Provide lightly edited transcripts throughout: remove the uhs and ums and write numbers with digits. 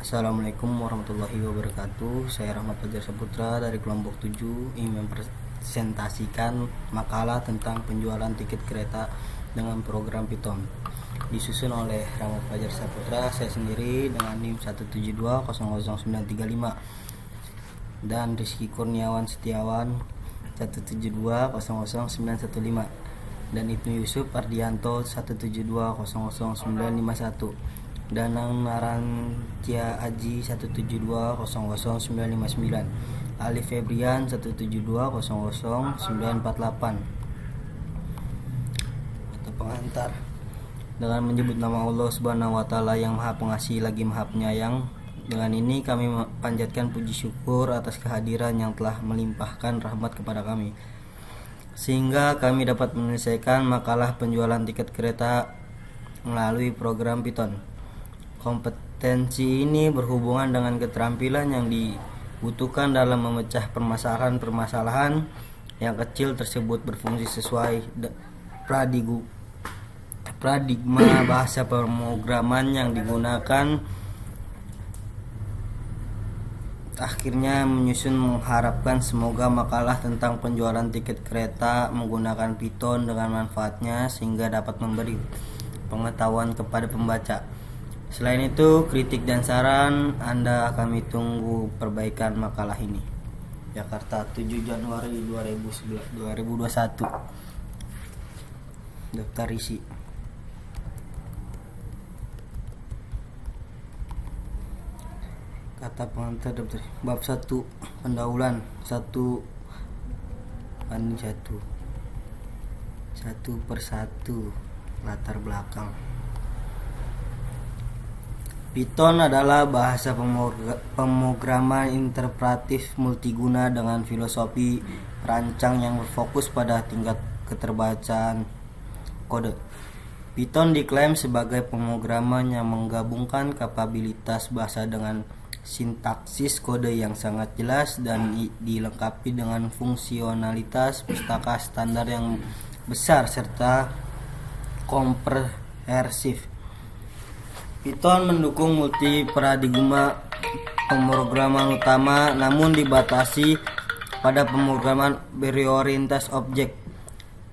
Assalamualaikum warahmatullahi wabarakatuh. Saya Rahmat Fajar Saputra dari kelompok 7 ingin mempresentasikan makalah tentang penjualan tiket kereta dengan program Python. Disusun oleh Rahmat Fajar Saputra, saya sendiri dengan NIM 172000935 dan Rizky Kurniawan Setiawan 172000915 dan Ibnu Yusuf Ardianto 172000951 dan Narantia Aji 172000959, Ali Febrian 172000948. Kata pengantar, dengan menyebut nama Allah Subhanahu wa taala yang Maha Pengasih lagi Maha Penyayang, dengan ini kami panjatkan puji syukur atas kehadiran yang telah melimpahkan rahmat kepada kami sehingga kami dapat menyelesaikan makalah penjualan tiket kereta melalui program Python. Kompetensi ini berhubungan dengan keterampilan yang dibutuhkan dalam memecah permasalahan-permasalahan yang kecil tersebut berfungsi sesuai paradigma bahasa pemrograman yang digunakan. Akhirnya mengharapkan semoga makalah tentang penjualan tiket kereta menggunakan Python dengan manfaatnya sehingga dapat memberi pengetahuan kepada pembaca. Selain itu, kritik dan saran Anda kami tunggu perbaikan makalah ini. Jakarta, 7 Januari 2021. Daftar isi. Kata pengantar daftar. Bab 1, pendahuluan 1 banding 1. 1 per 1 latar belakang. Python adalah bahasa pemrograman interpretif multiguna dengan filosofi perancang yang berfokus pada tingkat keterbacaan kode. Python diklaim sebagai pemrograman yang menggabungkan kapabilitas bahasa dengan sintaksis kode yang sangat jelas dan dilengkapi dengan fungsionalitas pustaka standar yang besar serta komprehensif. Python mendukung multi paradigma pemrograman utama namun dibatasi pada pemrograman berorientasi objek,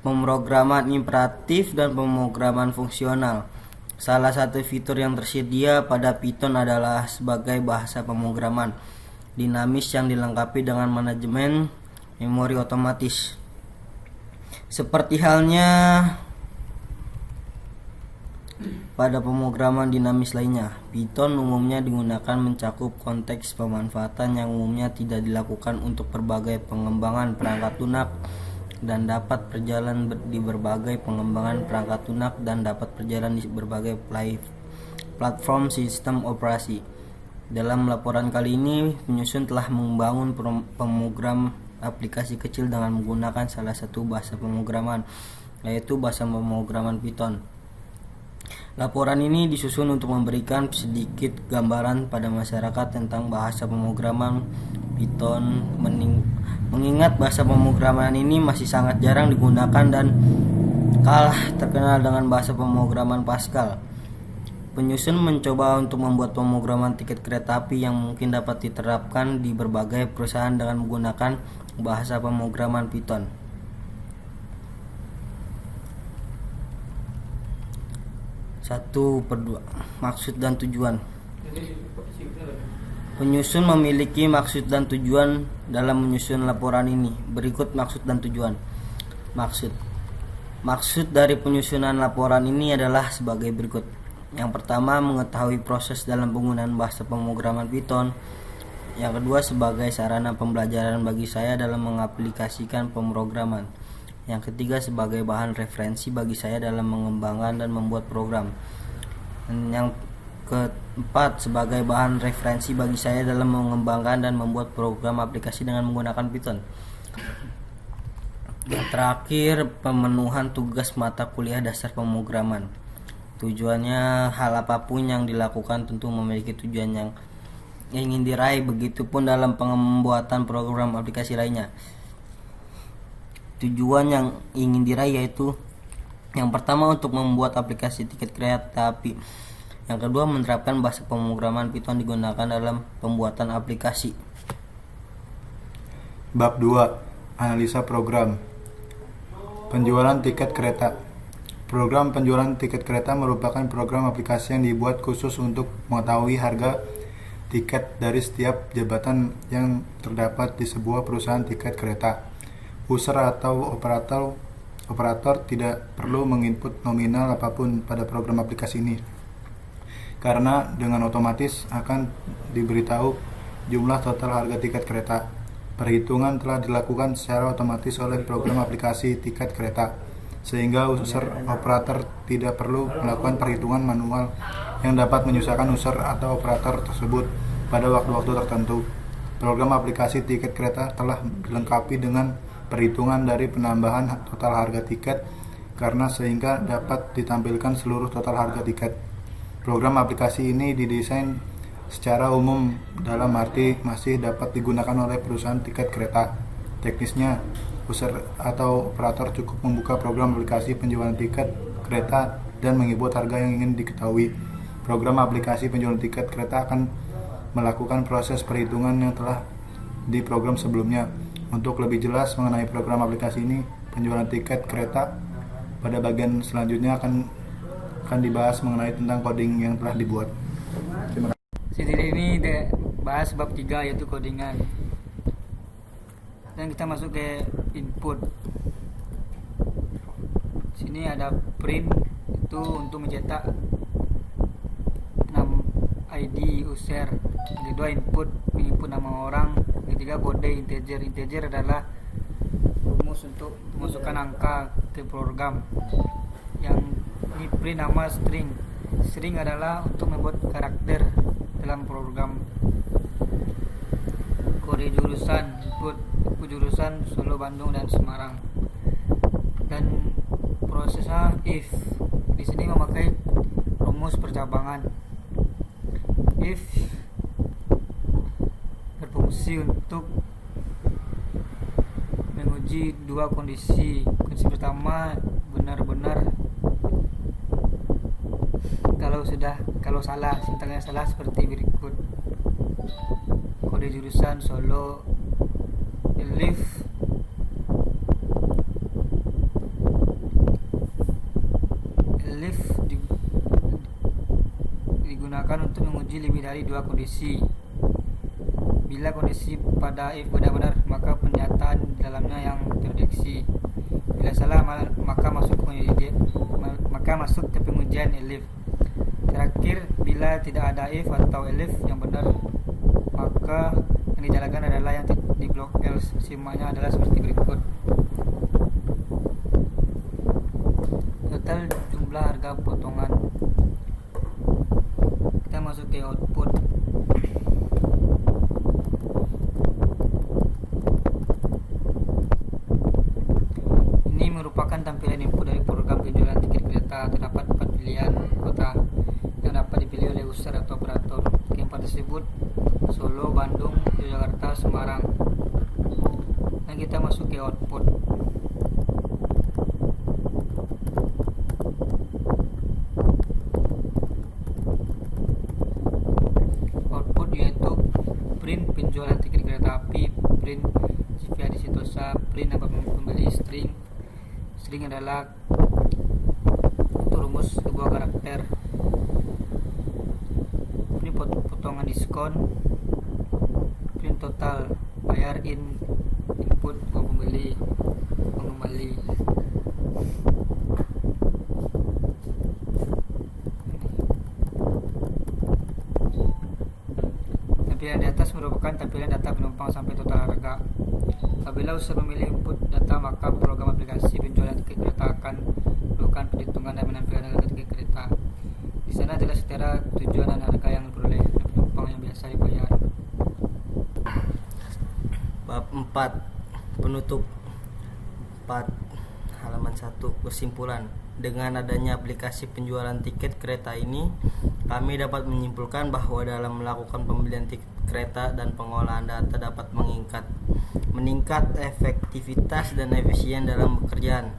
pemrograman imperatif dan pemrograman fungsional. Salah satu fitur yang tersedia pada Python adalah sebagai bahasa pemrograman dinamis yang dilengkapi dengan manajemen memori otomatis. Seperti halnya pada pemrograman dinamis lainnya, Python umumnya digunakan mencakup konteks pemanfaatan yang umumnya tidak dilakukan untuk berbagai pengembangan perangkat lunak dan dapat berjalan di berbagai pengembangan perangkat lunak dan dapat berjalan di berbagai platform sistem operasi. Dalam laporan kali ini, penyusun telah membangun pemrogram aplikasi kecil dengan menggunakan salah satu bahasa pemrograman, yaitu bahasa pemrograman Python. Laporan ini disusun untuk memberikan sedikit gambaran pada masyarakat tentang bahasa pemrograman Python, mengingat bahasa pemrograman ini masih sangat jarang digunakan dan kalah terkenal dengan bahasa pemrograman Pascal. Penyusun mencoba untuk membuat pemrograman tiket kereta api yang mungkin dapat diterapkan di berbagai perusahaan dengan menggunakan bahasa pemrograman Python. 1/2 Maksud dan tujuan. Penyusun memiliki maksud dan tujuan dalam menyusun laporan ini. Berikut maksud dan tujuan. Maksud dari penyusunan laporan ini adalah sebagai berikut. Yang pertama, mengetahui proses dalam penggunaan bahasa pemrograman Python. Yang kedua, sebagai sarana pembelajaran bagi saya dalam mengaplikasikan pemrograman. Yang ketiga, sebagai bahan referensi bagi saya dalam mengembangkan dan membuat program. Dan yang keempat, sebagai bahan referensi bagi saya dalam mengembangkan dan membuat program aplikasi dengan menggunakan Python. Yang terakhir, pemenuhan tugas mata kuliah dasar pemrograman. Tujuannya, hal apapun yang dilakukan tentu memiliki tujuan yang ingin diraih, begitupun dalam pembuatan program aplikasi lainnya. Tujuan yang ingin diraih yaitu yang pertama, untuk membuat aplikasi tiket kereta api Yang kedua, menerapkan bahasa pemrograman Python digunakan dalam pembuatan aplikasi. Bab 2. Analisa program. Penjualan tiket kereta. Program penjualan tiket kereta merupakan program aplikasi yang dibuat khusus untuk mengetahui harga tiket dari setiap jabatan yang terdapat di sebuah perusahaan tiket kereta. User atau operator tidak perlu menginput nominal apapun pada program aplikasi ini, karena dengan otomatis akan diberitahu jumlah total harga tiket kereta. Perhitungan telah dilakukan secara otomatis oleh program aplikasi tiket kereta, sehingga user operator tidak perlu melakukan perhitungan manual yang dapat menyusahkan user atau operator tersebut pada waktu-waktu tertentu. Program aplikasi tiket kereta telah dilengkapi dengan perhitungan dari penambahan total harga tiket, karena sehingga dapat ditampilkan seluruh total harga tiket. Program aplikasi ini didesain secara umum, dalam arti masih dapat digunakan oleh perusahaan tiket kereta. Teknisnya, user atau operator cukup membuka program aplikasi penjualan tiket kereta dan menginput harga yang ingin diketahui. Program aplikasi penjualan tiket kereta akan melakukan proses perhitungan yang telah diprogram sebelumnya. Untuk lebih jelas mengenai program aplikasi ini, penjualan tiket kereta, pada bagian selanjutnya akan dibahas mengenai tentang coding yang telah dibuat. Terima kasih. Jadi ini bahas bab 3, yaitu codingan. Dan kita masuk ke input. Sini ada print, itu untuk mencetak ID user. Yang kedua input, menginput nama orang. Yang ketiga kode integer. Integer adalah rumus untuk memasukkan angka ke program. Yang ini print nama string. String adalah untuk membuat karakter dalam program. Kode jurusan, input jurusan Solo, Bandung, dan Semarang. Dan prosesnya if. Di sini memakai rumus percabangan. If berfungsi untuk menguji dua kondisi. Kondisi pertama benar-benar, kalau salah, sintaknya salah seperti berikut. Kode jurusan Solo, elif digunakan untuk menguji lebih dari dua kondisi. Bila kondisi pada if benar-benar, maka pernyataan di dalamnya yang terdeteksi. Bila salah, maka masuk ke pengujian elif. Terakhir, bila tidak ada if atau elif yang benar, maka yang dijalankan adalah yang di blok else. Simaknya adalah seperti berikut. Total jumlah harga potongan. Kita masuk ke output. Ini merupakan tampilan input dari program penjualan tiket kereta. Terdapat 4 pilihan kota yang dapat dipilih oleh user atau operator. Keempat tersebut Solo, Bandung, Yogyakarta, Semarang. Dan kita masuk ke output. Output yaitu print penjualan tiket kereta api, print CV Adi Sitosa, print nama pembeli, string. String adalah rumus sebuah karakter. Ini potongan diskon, print total, bayar input uang pembeli, mengembali. Tampilan di atas merupakan tampilan data penumpang sampai total harga. Apabila user memilih input data, maka program aplikasi penjualan tiket kereta akan melakukan perhitungan dan menampilkan harga tiket kereta. Di sana adalah secara tujuan dan harga yang diperoleh oleh penumpang yang biasa dibayar. Bab 4. Penutup. 4. Halaman 1. Kesimpulan. Dengan adanya aplikasi penjualan tiket kereta ini, kami dapat menyimpulkan bahwa dalam melakukan pembelian tiket kereta dan pengolahan data dapat meningkat efektivitas dan efisien dalam pekerjaan.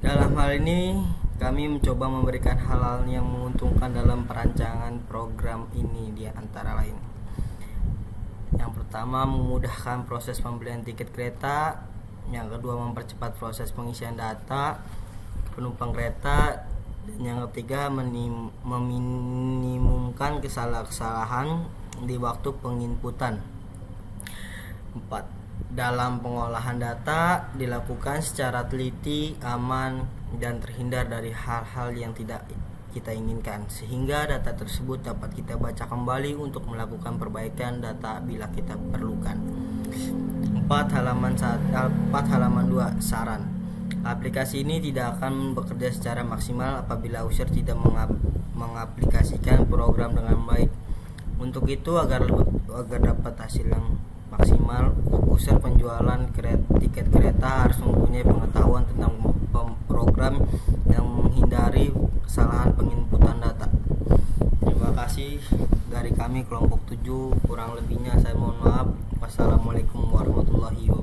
Dalam hal ini, Kami mencoba memberikan hal-hal yang menguntungkan dalam perancangan program ini, di antara lain. Yang pertama, memudahkan proses pembelian tiket kereta. Yang kedua, mempercepat proses pengisian data penumpang kereta. Dan yang ketiga, meminimumkan kesalahan di waktu penginputan. 4. Dalam pengolahan data dilakukan secara teliti, aman, dan terhindar dari hal-hal yang tidak kita inginkan, sehingga data tersebut dapat kita baca kembali untuk melakukan perbaikan data bila kita perlukan. 4 halaman 2 saran. Aplikasi ini tidak akan bekerja secara maksimal apabila user tidak mengaplikasikan program dengan baik. Untuk itu, agar dapat hasil yang maksimal, user penjualan tiket kereta harus mempunyai pengetahuan tentang program yang menghindari kesalahan penginputan data. Terima kasih dari kami kelompok 7. Kurang lebihnya saya mohon maaf. Wassalamualaikum warahmatullahi wabarakatuh.